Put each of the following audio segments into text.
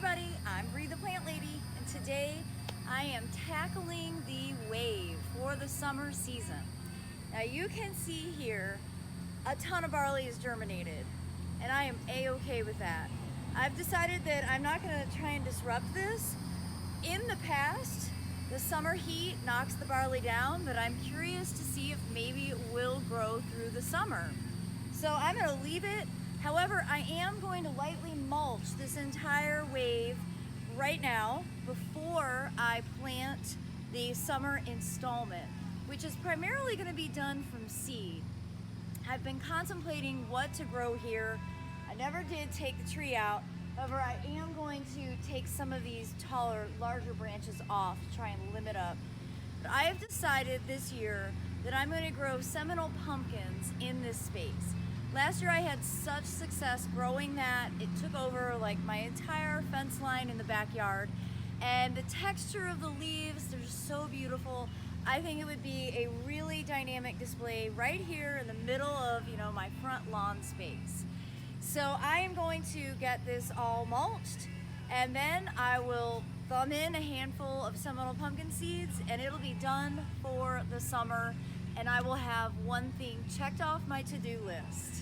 everybody, I'm Bree the Plant Lady, and today I am tackling the wave for the summer season. Now you can see here a ton of barley is germinated, and I am a-okay with that. I've decided that I'm not going to try and disrupt this. In the past, the summer heat knocks the barley down, but I'm curious to see if maybe it will grow through the summer. So I'm going to leave it. However, I am going to lightly mulch this entire wave right now before I plant the summer installment, which is primarily going to be done from seed. I've been contemplating what to grow here. I never did take the tree out. However, I am going to take some of these taller, larger branches off to try and limit up. But I have decided this year that I'm going to grow Seminole pumpkins in this space. Last year I had such success growing that it took over like my entire fence line in the backyard, and the texture of the leaves, they're just so beautiful. I think it would be a really dynamic display right here in the middle of, my front lawn space. So I am going to get this all mulched, and then I will thumb in a handful of Seminole pumpkin seeds, and it'll be done for the summer, and I will have one thing checked off my to-do list.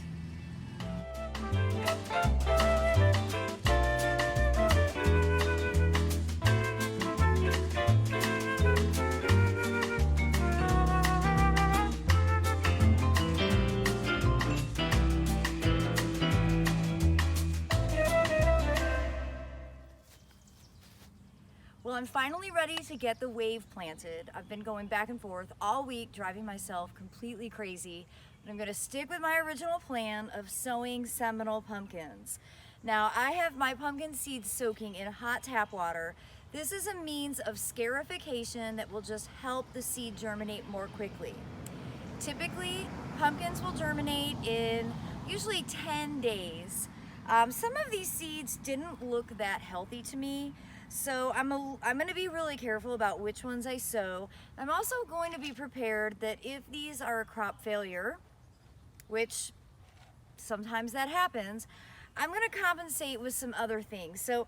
Well, I'm finally ready to get the wave planted. I've been going back and forth all week, driving myself completely crazy. But I'm going to stick with my original plan of sowing Seminole pumpkins. Now, I have my pumpkin seeds soaking in hot tap water. This is a means of scarification that will just help the seed germinate more quickly. Typically, pumpkins will germinate in usually 10 days. Some of these seeds didn't look that healthy to me, so I'm going to be really careful about which ones I sow. I'm also going to be prepared that if these are a crop failure, which sometimes that happens, I'm going to compensate with some other things. So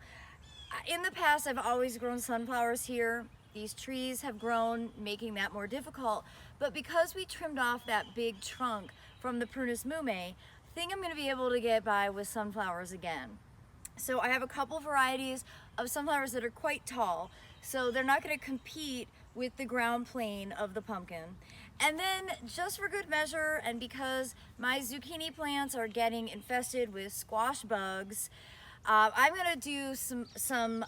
in the past, I've always grown sunflowers here. These trees have grown, making that more difficult. But because we trimmed off that big trunk from the Prunus mume, I think I'm going to be able to get by with sunflowers again. So I have a couple varieties of sunflowers that are quite tall, so they're not going to compete with the ground plane of the pumpkin. And then, just for good measure, and because my zucchini plants are getting infested with squash bugs, I'm going to do some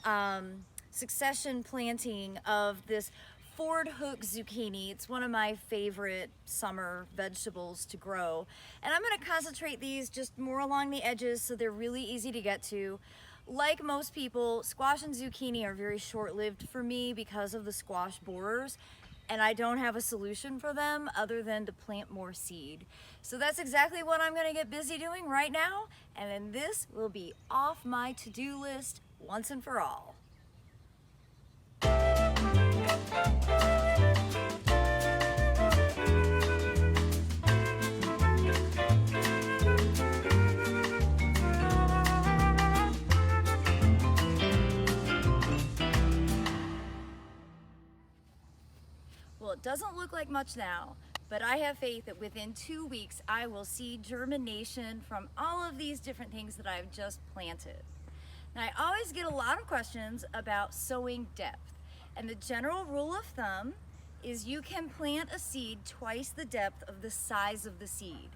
succession planting of this Ford hook zucchini. It's one of my favorite summer vegetables to grow. And I'm going to concentrate these just more along the edges so they're really easy to get to. Like most people, squash and zucchini are very short-lived for me because of the squash borers, and I don't have a solution for them other than to plant more seed. So that's exactly what I'm going to get busy doing right now, and then this will be off my to-do list once and for all. Well, it doesn't look like much now, but I have faith that within 2 weeks I will see germination from all of these different things that I've just planted. Now, I always get a lot of questions about sowing depth, and the general rule of thumb is you can plant a seed twice the depth of the size of the seed.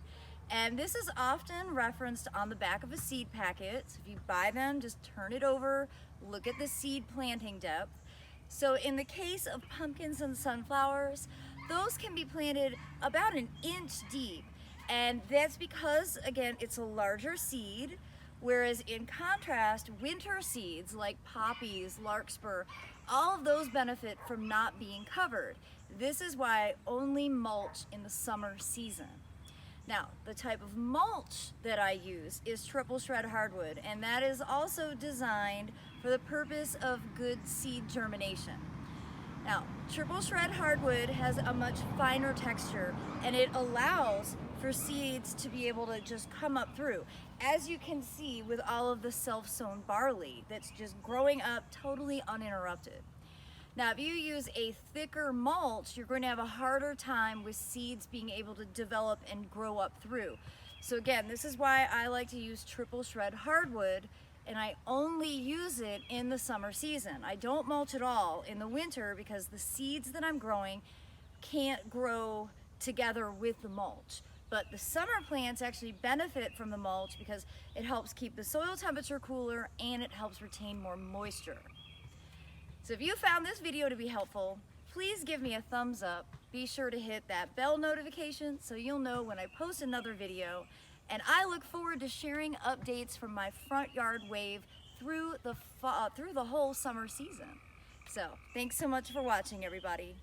And this is often referenced on the back of a seed packet. So if you buy them, just turn it over, look at the seed planting depth. So in the case of pumpkins and sunflowers, those can be planted about 1 inch deep. And that's because, again, it's a larger seed, whereas in contrast, winter seeds like poppies, larkspur, all of those benefit from not being covered. This is why I only mulch in the summer season. Now, the type of mulch that I use is triple shred hardwood, and that is also designed for the purpose of good seed germination. Now, triple shred hardwood has a much finer texture, and it allows for seeds to be able to just come up through. As you can see with all of the self-sown barley that's just growing up totally uninterrupted. Now, if you use a thicker mulch, you're going to have a harder time with seeds being able to develop and grow up through. So again, this is why I like to use triple shred hardwood, and I only use it in the summer season. I don't mulch at all in the winter because the seeds that I'm growing can't grow together with the mulch. But the summer plants actually benefit from the mulch because it helps keep the soil temperature cooler and it helps retain more moisture. So if you found this video to be helpful, please give me a thumbs up. Be sure to hit that bell notification so you'll know when I post another video. And I look forward to sharing updates from my front yard wave through the whole summer season. So thanks so much for watching, everybody.